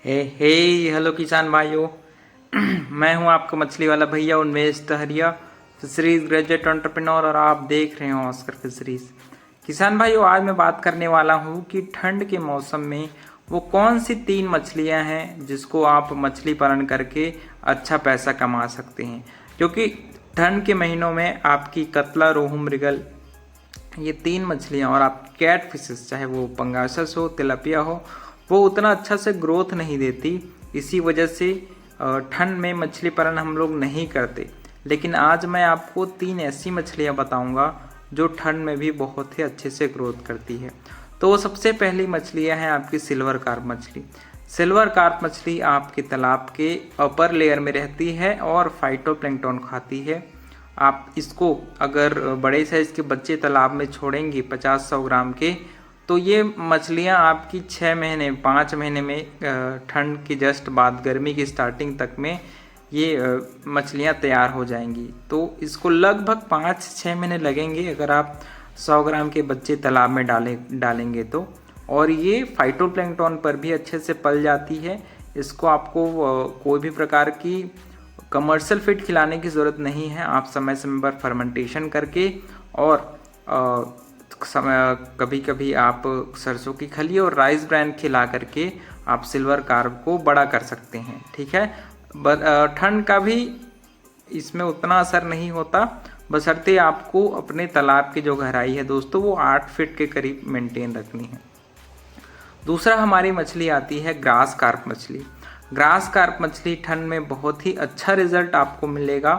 हे hello किसान भाइयों। मैं हूं आपका मछली वाला भैया उन्मेष टहरिया, फिशरीज ग्रेजुएट एंटरप्रेन्योर, और आप देख रहे हो ऑस्कर फिशरीज। किसान भाइयों, आज मैं बात करने वाला हूं कि ठंड के मौसम में वो कौन सी 3 मछलियां हैं जिसको आप मछली पालन करके अच्छा पैसा कमा सकते हैं। क्योंकि ठंड के महीनों में आपकी कतला, रोहू, मृगल, ये 3 मछलियाँ और आप कैट फिशेस, चाहे वो पंगासस हो, तिलपिया हो, वो उतना अच्छा से ग्रोथ नहीं देती। इसी वजह से ठंड में मछली पालन हम लोग नहीं करते। लेकिन आज मैं आपको 3 ऐसी मछलियाँ बताऊंगा जो ठंड में भी बहुत ही अच्छे से ग्रोथ करती है। तो सबसे पहली मछलियाँ हैं आपकी सिल्वर कार्प मछली। सिल्वर कार्प मछली आपके तालाब के अपर लेयर में रहती है और फाइटोप्लैंक्टन खाती है। आप इसको अगर बड़े साइज के बच्चे तालाब में छोड़ेंगे 50-100 ग्राम के, तो ये मछलियाँ आपकी 6 महीने 5 महीने में ठंड के जस्ट बाद गर्मी की स्टार्टिंग तक में ये मछलियाँ तैयार हो जाएंगी। तो इसको लगभग 5-6 महीने लगेंगे अगर आप 100 ग्राम के बच्चे तालाब में डालेंगे तो। और ये फाइटोप्लैंक्टन पर भी अच्छे से पल जाती है। इसको आपको कोई भी प्रकार की कमर्शियल फीड खिलाने की ज़रूरत नहीं है। आप समय समय पर फर्मेंटेशन करके और कभी कभी आप सरसों की खली और राइस ब्रान खिला करके आप सिल्वर कार्प को बड़ा कर सकते हैं। ठीक है, ठंड का भी इसमें उतना असर नहीं होता, बशर्ते आपको अपने तालाब की जो गहराई है दोस्तों वो 8 फीट के करीब मेंटेन रखनी है। दूसरा हमारी मछली आती है ग्रास कार्प मछली। ग्रास कार्प मछली ठंड में बहुत ही अच्छा रिजल्ट आपको मिलेगा।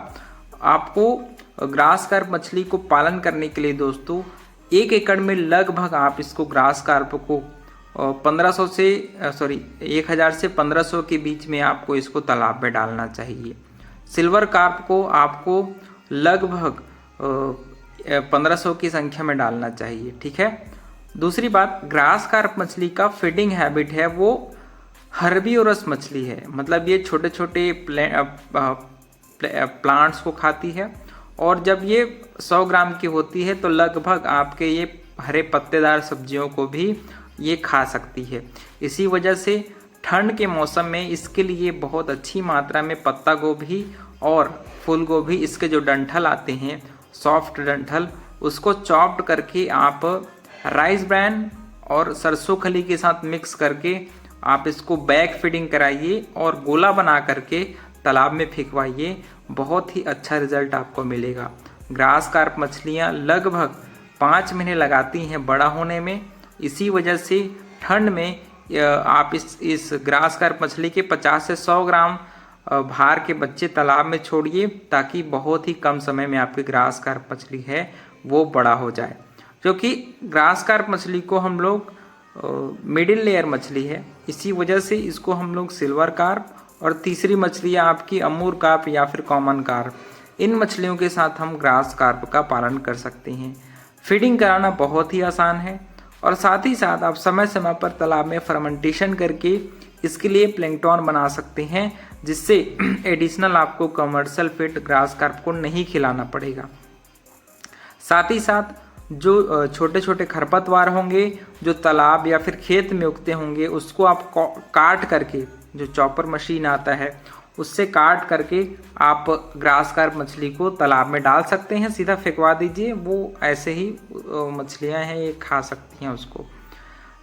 आपको ग्रास कार्प मछली को पालन करने के लिए दोस्तों 1 एकड़ में लगभग आप इसको ग्रास कार्प को 1000 से 1500 के बीच में आपको इसको तालाब में डालना चाहिए। सिल्वर कार्प को आपको लगभग 1500 की संख्या में डालना चाहिए। ठीक है। दूसरी बात, ग्रास कार्प मछली का फीडिंग हैबिट है वो हर्बीवोरस मछली है, मतलब ये छोटे छोटे प्लांट्स को खाती है। और जब ये 100 ग्राम की होती है तो लगभग आपके ये हरे पत्तेदार सब्जियों को भी ये खा सकती है। इसी वजह से ठंड के मौसम में इसके लिए बहुत अच्छी मात्रा में पत्ता गोभी और फूल गोभी, इसके जो डंठल आते हैं सॉफ्ट डंठल, उसको चॉप्ड करके आप राइस ब्रान और सरसों खली के साथ मिक्स करके आप इसको बैक फीडिंग कराइए और गोला बना करके तालाब में फेंकवाइए। बहुत ही अच्छा रिजल्ट आपको मिलेगा। ग्रास कार्प मछलियाँ लगभग 5 महीने लगाती हैं बड़ा होने में। इसी वजह से ठंड में आप इस ग्रास कार्प मछली के 50 से 100 ग्राम भार के बच्चे तालाब में छोड़िए, ताकि बहुत ही कम समय में आपकी ग्रास कार्प मछली है वो बड़ा हो जाए। क्योंकि ग्रास कार्प मछली को हम लोग मिडिल लेयर मछली है, इसी वजह से इसको हम लोग सिल्वर कार्प, और तीसरी मछलियाँ आपकी अमूर कार्प या फिर कॉमन कार्प, इन मछलियों के साथ हम ग्रास कार्प का पालन कर सकते हैं। फीडिंग कराना बहुत ही आसान है और साथ ही साथ आप समय समय पर तालाब में फर्मेंटेशन करके इसके लिए प्लैंक्टन बना सकते हैं, जिससे एडिशनल आपको कमर्शियल फीड ग्रास कार्प को नहीं खिलाना पड़ेगा। साथ ही साथ जो छोटे छोटे खरपतवार होंगे जो तालाब या फिर खेत में उगते होंगे, उसको आप काट करके, जो चॉपर मशीन आता है उससे काट करके आप ग्रास कार्प मछली को तालाब में डाल सकते हैं। सीधा फेंकवा दीजिए, वो ऐसे ही मछलियां हैं ये खा सकती हैं उसको।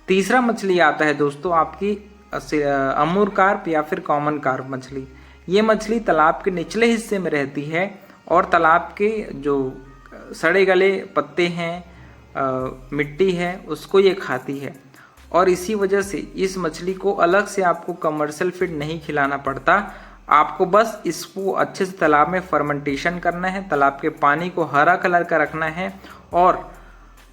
तीसरा मछली आता है दोस्तों आपकी अमूर कार्प या फिर कॉमन कार्प मछली। ये मछली तालाब के निचले हिस्से में रहती है और तालाब के जो सड़े गले पत्ते हैं, मिट्टी है, उसको ये खाती है। और इसी वजह से इस मछली को अलग से आपको कमर्शियल फीड नहीं खिलाना पड़ता। आपको बस इसको अच्छे से तालाब में फर्मेंटेशन करना है, तालाब के पानी को हरा कलर का रखना है। और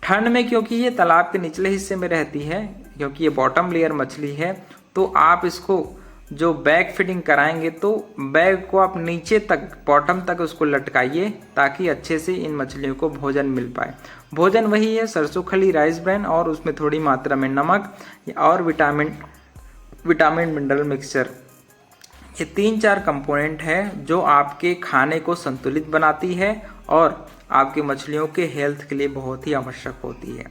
ठंड में क्योंकि ये तालाब के निचले हिस्से में रहती है, क्योंकि ये बॉटम लेयर मछली है, तो आप इसको जो बैग फीडिंग कराएंगे तो बैग को आप नीचे तक, बॉटम तक उसको लटकाइए, ताकि अच्छे से इन मछलियों को भोजन मिल पाए। भोजन वही है सरसों खली, राइस ब्रान और उसमें थोड़ी मात्रा में नमक और विटामिन मिनरल मिक्सचर। ये 3-4 कंपोनेंट है जो आपके खाने को संतुलित बनाती है और आपकी मछलियों के हेल्थ के लिए बहुत ही आवश्यक होती है।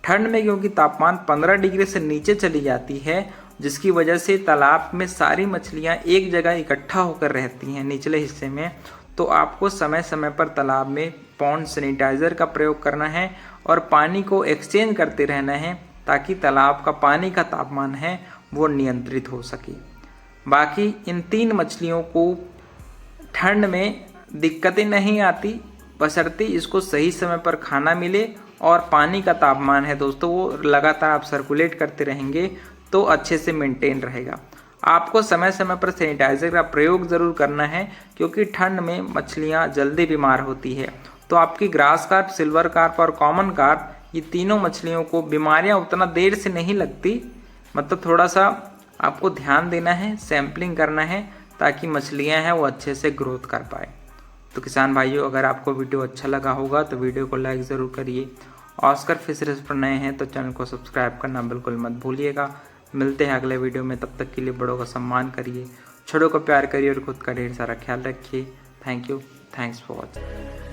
ठंड में क्योंकि तापमान 15 डिग्री से नीचे चली जाती है जिसकी वजह से तालाब में सारी मछलियाँ एक जगह इकट्ठा होकर रहती हैं निचले हिस्से में। तो आपको समय समय पर तालाब में पॉन्ड सैनिटाइज़र का प्रयोग करना है और पानी को एक्सचेंज करते रहना है ताकि तालाब का पानी का तापमान है वो नियंत्रित हो सके। बाकी इन 3 मछलियों को ठंड में दिक्कतें नहीं आती, बशर्ते इसको सही समय पर खाना मिले और पानी का तापमान है दोस्तों वो लगातार आप सर्कुलेट करते रहेंगे तो अच्छे से मेंटेन रहेगा। आपको समय समय पर सैनिटाइज़र का प्रयोग ज़रूर करना है क्योंकि ठंड में मछलियाँ जल्दी बीमार होती है। तो आपकी ग्रास कार्प, सिल्वर कार्प और कॉमन कार्प, ये तीनों मछलियों को बीमारियाँ उतना देर से नहीं लगती, मतलब थोड़ा सा आपको ध्यान देना है, सैम्पलिंग करना है ताकि मछलियाँ हैं वो अच्छे से ग्रोथ कर पाए। तो किसान भाइयों, अगर आपको वीडियो अच्छा लगा होगा तो वीडियो को लाइक ज़रूर करिए। ऑस्कर फिशरीज पर नए हैं तो चैनल को सब्सक्राइब करना बिल्कुल मत भूलिएगा। मिलते हैं अगले वीडियो में, तब तक के लिए बड़ों का सम्मान करिए, छोटों को प्यार करिए और खुद का ढेर सारा ख्याल रखिए। Thank you, thanks for watching.